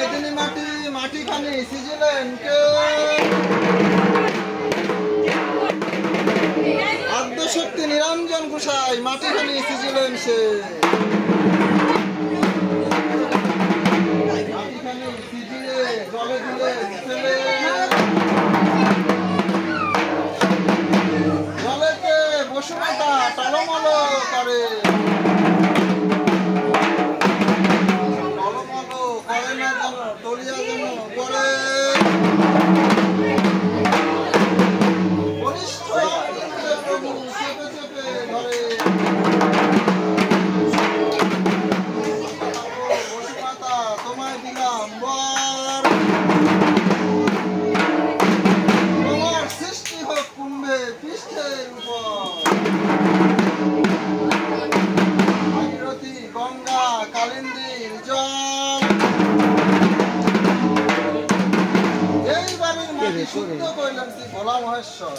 মেদিনী মাটি মাটিখানি সিজিলেন কে আদ্যশক্তি নিরঞ্জন গোসাই মাটিখানি সিজিলেন সে মাটিখানি সিজিয়ে জলে দিলে ফেলে জলেতে বসুমাতা টলমল করে তোমায় দিলাম তোমার সৃষ্টি হোক কুম্ভে পৃষ্ঠের উপর ভাগীরথী গঙ্গা কালিন্দীর জল এই বাড়ির মাটি শুদ্ধ কইলেন শ্রী ভোলা মহেশ্বর।